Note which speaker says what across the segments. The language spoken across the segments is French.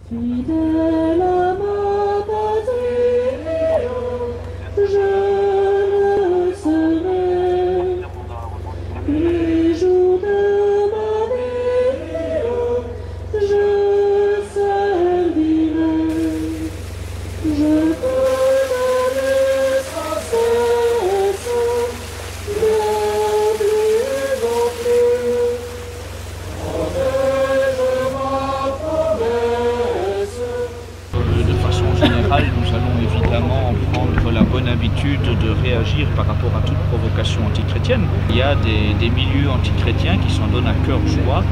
Speaker 1: Fidèle à ma patrie, je le serai. Les jours de ma vie, je servirai. Je donnerai sans cesse, de plus en plus. Protège ma promesse.
Speaker 2: De façon générale, nous allons évidemment prendre la bonne habitude de réagir par rapport à toute provocation antichrétienne. Il y a des milieux antichrétiens qui s'en donnent à cœur joie.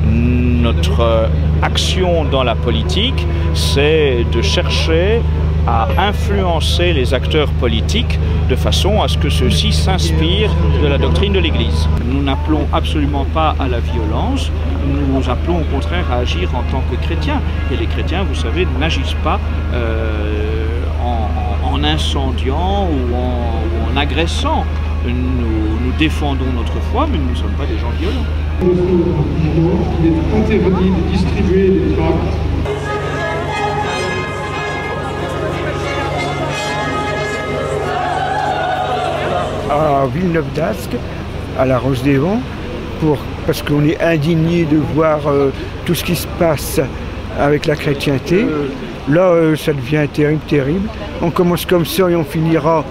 Speaker 2: Notre action dans la politique, c'est de chercher à influencer les acteurs politiques de façon à ce que ceux-ci s'inspirent de la doctrine de l'Église. Nous n'appelons absolument pas à la violence, nous appelons au contraire à agir en tant que chrétiens. Et les chrétiens, vous savez, n'agissent pas en incendiant ou en agressant. Nous défendons notre foi, mais nous ne sommes pas des gens violents.
Speaker 3: Il est interdit de distribuer des tracts.
Speaker 4: À Villeneuve-d'Ascq, à la Rose des Vents, parce qu'on est indigné de voir tout ce qui se passe avec la chrétienté. Là, ça devient terrible, terrible. On commence comme ça et on finira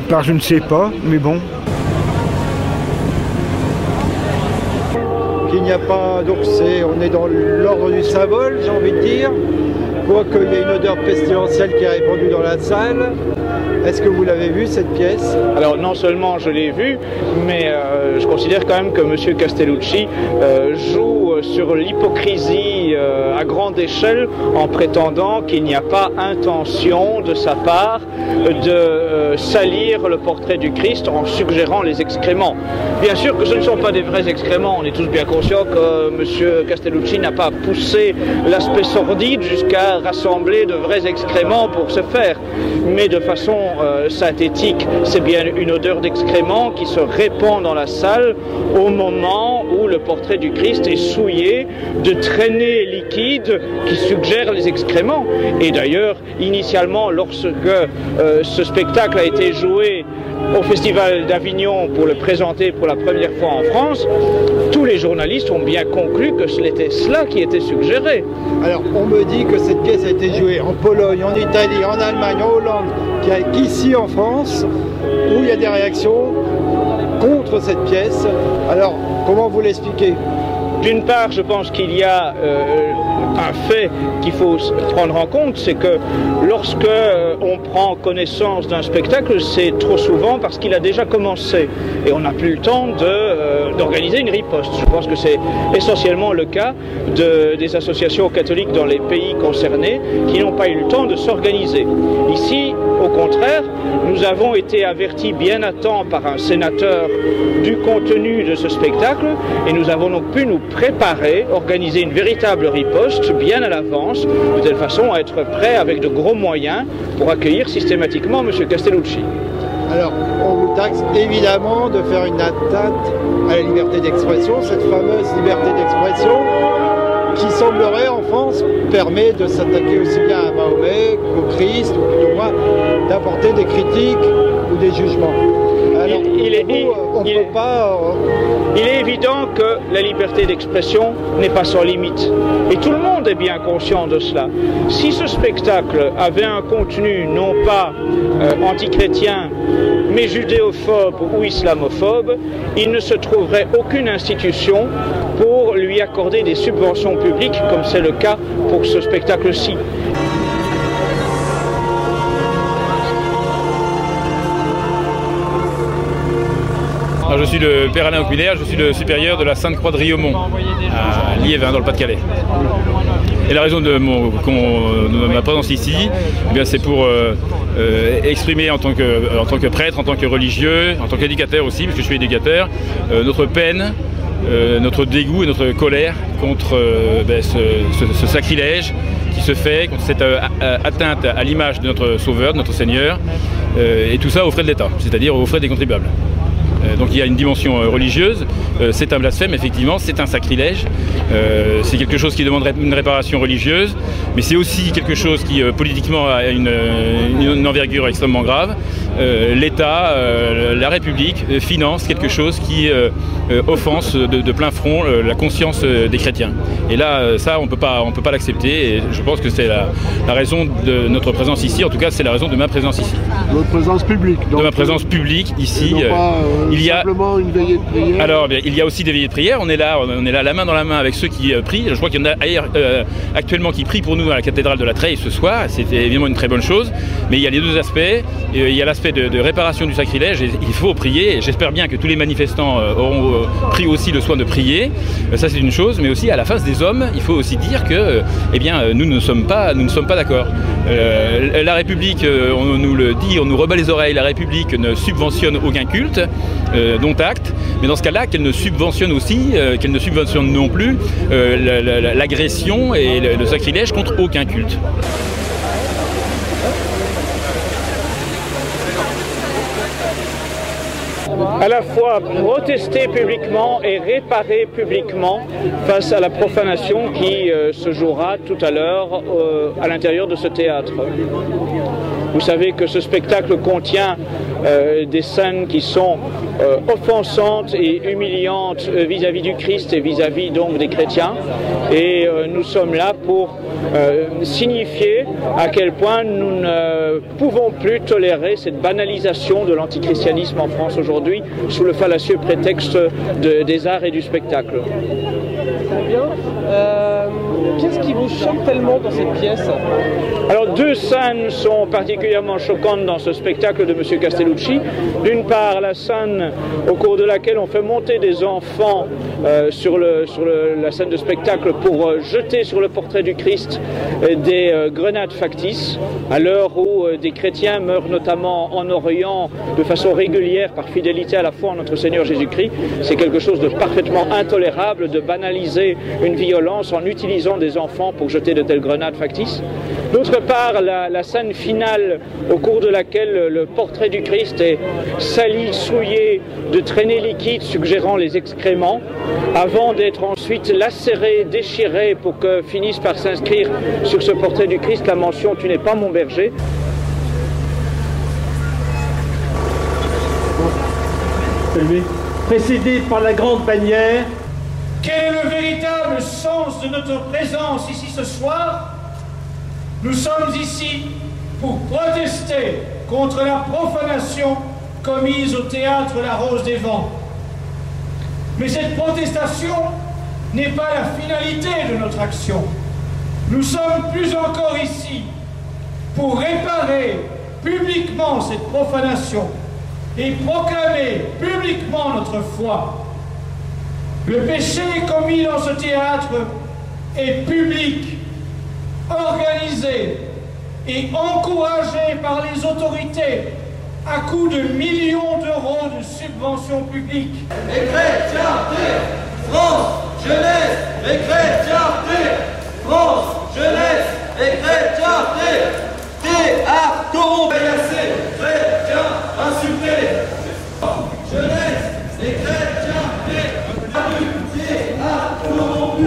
Speaker 4: par je ne sais pas, mais bon.
Speaker 5: Qu'il n'y a pas, donc on est dans l'ordre du symbole, j'ai envie de dire. Quoique il y a une odeur pestilentielle qui est répandue dans la salle. Est-ce que vous l'avez vu, cette pièce?
Speaker 2: Alors non seulement je l'ai vu, mais je considère quand même que M. Castellucci joue sur l'hypocrisie à grande échelle en prétendant qu'il n'y a pas intention de sa part de salir le portrait du Christ en suggérant les excréments. Bien sûr que ce ne sont pas des vrais excréments, on est tous bien conscients que M. Castellucci n'a pas poussé l'aspect sordide jusqu'à rassembler de vrais excréments pour ce faire, mais de façon synthétique, c'est bien une odeur d'excréments qui se répand dans la salle au moment où le portrait du Christ est souillé de traînées liquides qui suggèrent les excréments. Et d'ailleurs, initialement, lorsque ce spectacle a été joué au Festival d'Avignon pour le présenter pour la première fois en France, tous les journalistes ont bien conclu que c'était cela qui était suggéré.
Speaker 5: Alors, on me dit que cette pièce a été jouée en Pologne, en Italie, en Allemagne, en Hollande, qu'ici en France, où il y a des réactions contre cette pièce. Alors, comment vous l'expliquez?
Speaker 2: D'une part, je pense qu'il y a un fait qu'il faut prendre en compte, c'est que lorsque on prend connaissance d'un spectacle, c'est trop souvent parce qu'il a déjà commencé et on n'a plus le temps d'organiser une riposte. Je pense que c'est essentiellement le cas des associations catholiques dans les pays concernés qui n'ont pas eu le temps de s'organiser. Ici, au contraire, nous avons été avertis bien à temps par un sénateur du contenu de ce spectacle et nous avons donc pu nous préparer, organiser une véritable riposte bien à l'avance, de telle façon à être prêt avec de gros moyens pour accueillir systématiquement M. Castellucci.
Speaker 5: Alors, on vous taxe évidemment de faire une atteinte à la liberté d'expression, cette fameuse liberté d'expression qui semblerait en France permet de s'attaquer aussi bien à Mahomet qu'au Christ, ou plutôt moins d'apporter des critiques ou des jugements. Alors,
Speaker 2: il est évident que la liberté d'expression n'est pas sans limite. Et tout le monde est bien conscient de cela. Si ce spectacle avait un contenu non pas antichrétien, mais judéophobe ou islamophobe, il ne se trouverait aucune institution pour lui accorder des subventions publiques, comme c'est le cas pour ce spectacle-ci.
Speaker 6: Alors, je suis le père Alain Auculaire, je suis le supérieur de la Sainte-Croix de Riaumont, à Liévin, dans le Pas-de-Calais. Et la raison de ma présence ici, eh c'est pour exprimer en tant que prêtre, en tant que religieux, en tant qu'éducateur aussi, parce que je suis éducateur, notre peine, notre dégoût et notre colère contre ce sacrilège qui se fait, contre cette atteinte à l'image de notre Sauveur, de notre Seigneur, et tout ça aux frais de l'État, c'est-à-dire aux frais des contribuables. Donc il y a une dimension religieuse, c'est un blasphème effectivement, c'est un sacrilège, c'est quelque chose qui demanderait une réparation religieuse, mais c'est aussi quelque chose qui politiquement a une envergure extrêmement grave. L'État, la République finance quelque chose qui offense de plein front la conscience des chrétiens. Et là, ça, on peut pas l'accepter, et je pense que c'est la raison de notre présence ici, en tout cas c'est la raison de ma présence ici.
Speaker 7: Votre présence publique donc,
Speaker 6: de ma présence publique ici.
Speaker 7: Il y a simplement une veillée de prière.
Speaker 6: Alors, bien, il y a aussi des veillées de prière. On est là la main dans la main avec ceux qui prient. Je crois qu'il y en a actuellement qui prient pour nous à la cathédrale de la Treille ce soir. C'était évidemment une très bonne chose. Mais il y a les deux aspects. Il y a l'aspect de réparation du sacrilège. Et il faut prier. Et j'espère bien que tous les manifestants auront pris aussi le soin de prier. Ça, c'est une chose. Mais aussi à la face des hommes, il faut aussi dire que, eh bien, nous ne sommes pas d'accord. La République, on nous le dit, on nous rebat les oreilles. La République ne subventionne aucun culte, dont acte, mais dans ce cas-là, qu'elle ne subventionne aussi, qu'elle ne subventionne non plus l'agression et le sacrilège contre aucun culte.
Speaker 2: À la fois protester publiquement et réparer publiquement face à la profanation qui se jouera tout à l'heure à l'intérieur de ce théâtre. Vous savez que ce spectacle contient des scènes qui sont offensantes et humiliantes vis-à-vis du Christ et vis-à-vis donc des chrétiens. Et nous sommes là pour signifier à quel point nous ne pouvons plus tolérer cette banalisation de l'antichristianisme en France aujourd'hui sous le fallacieux prétexte des arts et du spectacle.
Speaker 8: Très bien. Qu'est-ce qui vous choque tellement dans cette pièce?
Speaker 2: Alors, deux scènes sont particulièrement choquantes dans ce spectacle de M. Castellucci. D'une part, la scène au cours de laquelle on fait monter des enfants sur la scène de spectacle pour jeter sur le portrait du Christ des grenades factices, à l'heure où des chrétiens meurent notamment en Orient de façon régulière par fidélité à la foi en notre Seigneur Jésus-Christ. C'est quelque chose de parfaitement intolérable de banaliser une violence en utilisant des enfants pour jeter de telles grenades factices. D'autre part, la scène finale au cours de laquelle le portrait du Christ est sali, souillé de traînées liquides suggérant les excréments, avant d'être ensuite lacéré, déchiré pour que finisse par s'inscrire sur ce portrait du Christ la mention « Tu n'es pas mon berger ».
Speaker 9: Précédé par la grande bannière.
Speaker 10: Quel est le véritable sens de notre présence ici ce soir? Nous sommes ici pour protester contre la profanation commise au théâtre La Rose des Vents. Mais cette protestation n'est pas la finalité de notre action. Nous sommes plus encore ici pour réparer publiquement cette profanation et proclamer publiquement notre foi. Le péché commis dans ce théâtre est public, organisé et encouragé par les autorités à coups de millions d'euros de subventions publiques.
Speaker 1: Les chrétientés, France, jeunesse, les chrétientés, France, jeunesse, les chrétientés, théâtre corrompu, chrétiens insultés, jeunesse, les chrétientés, théâtre corrompu.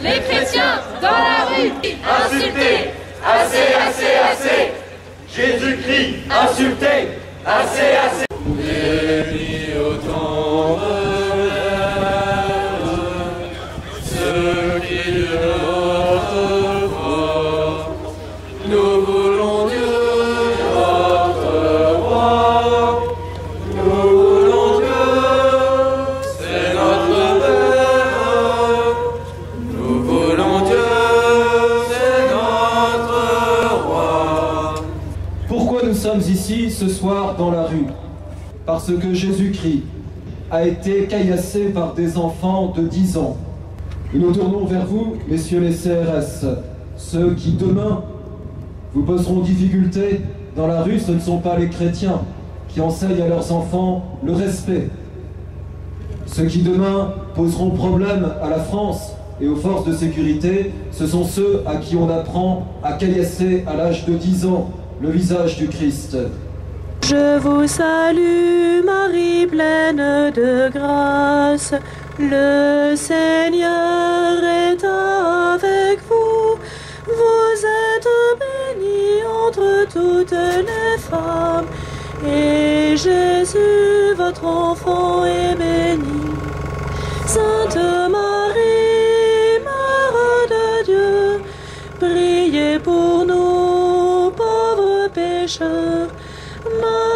Speaker 11: Les chrétiens dans la rue, insultés, assez,
Speaker 1: Jésus-Christ insulté, assez. Béni autant de ceux qui notre voix, nous voulons Dieu, notre roi, nous voulons Dieu, c'est notre Père, nous voulons Dieu, c'est notre roi.
Speaker 9: Pourquoi nous sommes ici ce soir dans la rue? Parce que Jésus-Christ a été caillassé par des enfants de 10 ans. Et nous tournons vers vous, messieurs les CRS, ceux qui demain vous poseront difficulté dans la rue. Ce ne sont pas les chrétiens qui enseignent à leurs enfants le respect. Ceux qui demain poseront problème à la France et aux forces de sécurité, ce sont ceux à qui on apprend à caillasser à l'âge de 10 ans le visage du Christ.
Speaker 12: Je vous salue, Marie pleine de grâce, le Seigneur est avec vous. Vous êtes bénie entre toutes les femmes, et Jésus, votre enfant, est béni. Sainte Marie, Mère de Dieu, priez pour nous, pauvres pécheurs, maintenant